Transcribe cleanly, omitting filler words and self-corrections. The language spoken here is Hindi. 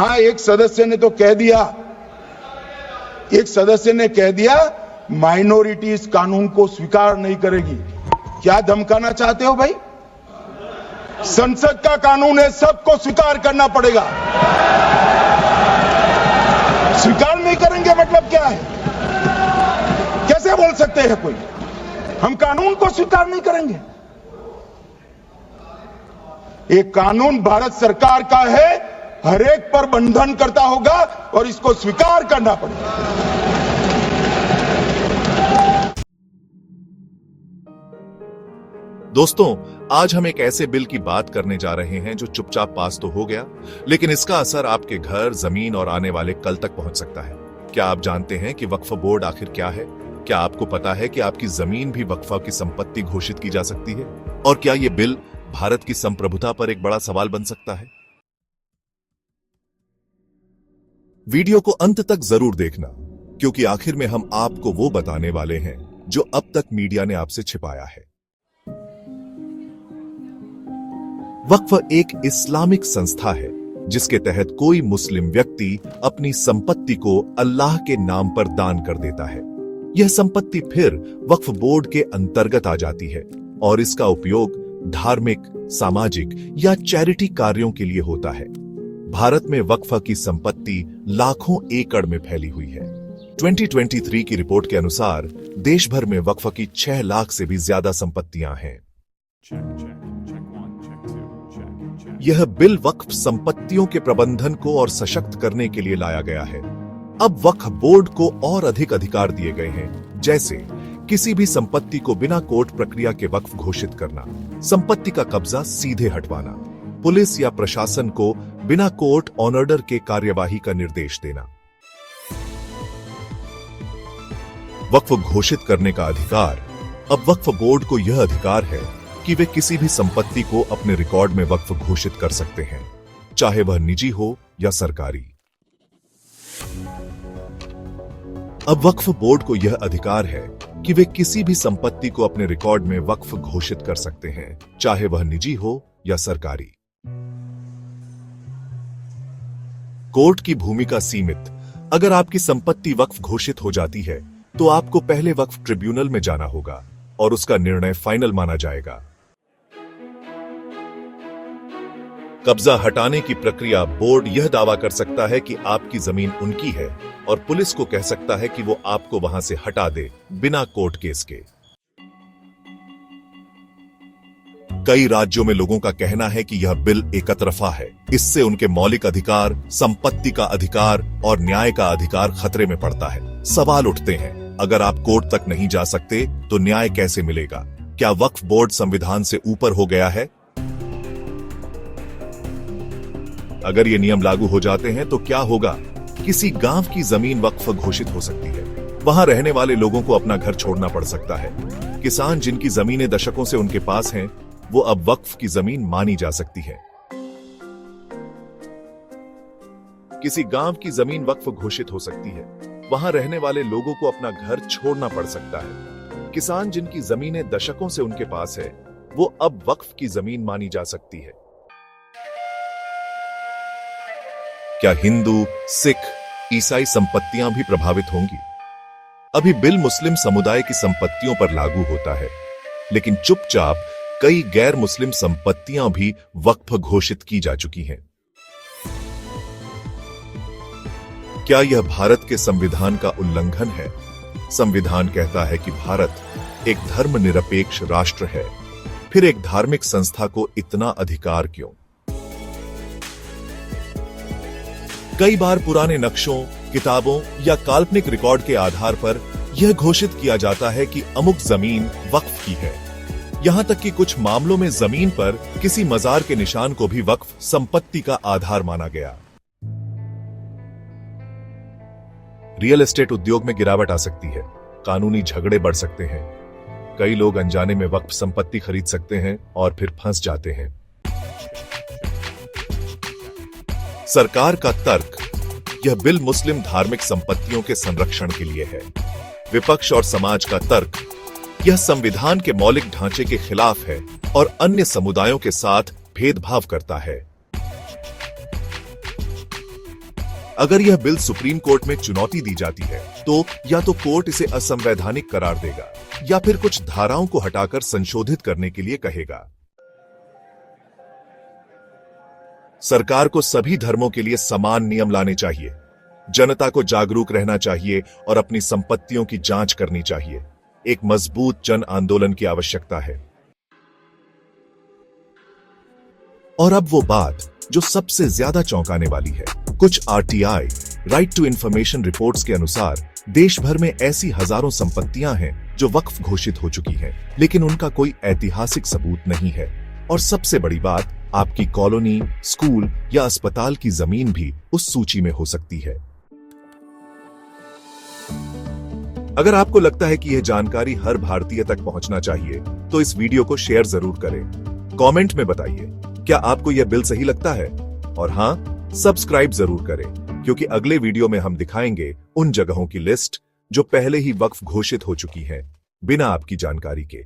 हाँ, एक सदस्य ने कह दिया माइनॉरिटी इस कानून को स्वीकार नहीं करेगी। क्या धमकाना चाहते हो भाई? संसद का कानून है, सबको स्वीकार करना पड़ेगा। स्वीकार नहीं करेंगे मतलब क्या है? कैसे बोल सकते हैं कोई हम कानून को स्वीकार नहीं करेंगे? एक कानून भारत सरकार का है, हर एक पर बंधन करता होगा और इसको स्वीकार करना पड़ेगा। दोस्तों, आज हम एक ऐसे बिल की बात करने जा रहे हैं जो चुपचाप पास तो हो गया, लेकिन इसका असर आपके घर, जमीन और आने वाले कल तक पहुंच सकता है। क्या आप जानते हैं कि वक्फ बोर्ड आखिर क्या है? क्या आपको पता है कि आपकी जमीन भी वक्फ की संपत्ति घोषित की जा सकती है? और क्या यह बिल भारत की संप्रभुता पर एक बड़ा सवाल बन सकता है? वीडियो को अंत तक जरूर देखना, क्योंकि आखिर में हम आपको वो बताने वाले हैं जो अब तक मीडिया ने आपसे छिपाया है। वक्फ एक इस्लामिक संस्था है जिसके तहत कोई मुस्लिम व्यक्ति अपनी संपत्ति को अल्लाह के नाम पर दान कर देता है। यह संपत्ति फिर वक्फ बोर्ड के अंतर्गत आ जाती है और इसका उपयोग धार्मिक, सामाजिक या चैरिटी कार्यों के लिए होता है। भारत में वक्फ की संपत्ति लाखों एकड़ में फैली हुई है। 2023 की रिपोर्ट के अनुसार देश भर में वक्फ की 6 लाख से भी ज्यादा संपत्तियां हैं। यह बिल वक्फ संपत्तियों के प्रबंधन को और सशक्त करने के लिए लाया गया है। अब वक्फ बोर्ड को और अधिक अधिकार दिए गए हैं, जैसे किसी भी संपत्ति को बिना कोर्ट प्रक्रिया के वक्फ घोषित करना, संपत्ति का कब्जा सीधे हटवाना, पुलिस या प्रशासन को बिना कोर्ट ऑर्डर के कार्यवाही का निर्देश देना। वक्फ घोषित करने का अधिकार। अब वक्फ बोर्ड को यह अधिकार है कि वे किसी भी संपत्ति को अपने रिकॉर्ड में वक्फ घोषित कर सकते हैं, चाहे वह निजी हो या सरकारी। अब वक्फ बोर्ड को यह अधिकार है कि वे किसी भी संपत्ति को अपने रिकॉर्ड में वक्फ घोषित कर सकते हैं, चाहे वह निजी हो या सरकारी। कोर्ट की भूमिका सीमित। अगर आपकी संपत्ति वक्फ घोषित हो जाती है तो आपको पहले वक्फ ट्रिब्यूनल में जाना होगा और उसका निर्णय फाइनल माना जाएगा। कब्जा हटाने की प्रक्रिया। बोर्ड यह दावा कर सकता है कि आपकी जमीन उनकी है और पुलिस को कह सकता है कि वो आपको वहां से हटा दे बिना कोर्ट केस के। कई राज्यों में लोगों का कहना है कि यह बिल एकतरफा है। इससे उनके मौलिक अधिकार, संपत्ति का अधिकार और न्याय का अधिकार खतरे में पड़ता है। सवाल उठते हैं, अगर आप कोर्ट तक नहीं जा सकते तो न्याय कैसे मिलेगा? क्या वक्फ बोर्ड संविधान से ऊपर हो गया है? अगर ये नियम लागू हो जाते हैं तो क्या होगा? किसी गांव की जमीन वक्फ घोषित हो सकती है। वहां रहने वाले लोगों को अपना घर छोड़ना पड़ सकता है। किसान जिनकी जमीनें दशकों से उनके पास हैं, वो अब वक्फ की जमीन मानी जा सकती है। किसी गांव की जमीन वक्फ घोषित हो सकती है। वहां रहने वाले लोगों को अपना घर छोड़ना पड़ सकता है। किसान जिनकी जमीनें दशकों से उनके पास है, वो अब वक्फ की जमीन मानी जा सकती है। क्या हिंदू, सिख, ईसाई संपत्तियां भी प्रभावित होंगी? अभी बिल मुस्लिम समुदाय की संपत्तियों पर लागू होता है, लेकिन चुपचाप कई गैर मुस्लिम संपत्तियां भी वक्फ घोषित की जा चुकी हैं। क्या यह भारत के संविधान का उल्लंघन है? संविधान कहता है कि भारत एक धर्मनिरपेक्ष राष्ट्र है, फिर एक धार्मिक संस्था को इतना अधिकार क्यों? कई बार पुराने नक्शों, किताबों या काल्पनिक रिकॉर्ड के आधार पर यह घोषित किया जाता है कि अमुक जमीन वक्फ की है। यहां तक कि कुछ मामलों में जमीन पर किसी मजार के निशान को भी वक्फ संपत्ति का आधार माना गया। रियल एस्टेट उद्योग में गिरावट आ सकती है। कानूनी झगड़े बढ़ सकते हैं। कई लोग अनजाने में वक्फ संपत्ति खरीद सकते हैं और फिर फंस जाते हैं। सरकार का तर्क, यह बिल मुस्लिम धार्मिक संपत्तियों के संरक्षण के लिए है। विपक्ष और समाज का तर्क, यह संविधान के मौलिक ढांचे के खिलाफ है और अन्य समुदायों के साथ भेदभाव करता है। अगर यह बिल सुप्रीम कोर्ट में चुनौती दी जाती है तो या तो कोर्ट इसे असंवैधानिक करार देगा या फिर कुछ धाराओं को हटाकर संशोधित करने के लिए कहेगा। सरकार को सभी धर्मों के लिए समान नियम लाने चाहिए, जनता को जागरूक रहना चाहिए और अपनी संपत्तियों की जांच करनी चाहिए। एक मजबूत जन आंदोलन की आवश्यकता है। और अब वो बात जो सबसे ज्यादा चौंकाने वाली है। कुछ RTI right to information reports के अनुसार देश भर में ऐसी हजारों संपत्तियां हैं जो वक्फ घोषित हो चुकी हैं, लेकिन उनका कोई ऐतिहासिक सबूत नहीं है। और सबसे बड़ी बात, आपकी कॉलोनी, स्कूल या अस्पताल की जमीन भी उस सूची में हो सकती है। अगर आपको लगता है कि यह जानकारी हर भारतीय तक पहुंचना चाहिए तो इस वीडियो को शेयर जरूर करें। कमेंट में बताइए क्या आपको यह बिल सही लगता है, और हां, सब्सक्राइब जरूर करें क्योंकि अगले वीडियो में हम दिखाएंगे उन जगहों की लिस्ट जो पहले ही वक्फ घोषित हो चुकी हैं बिना आपकी जानकारी के।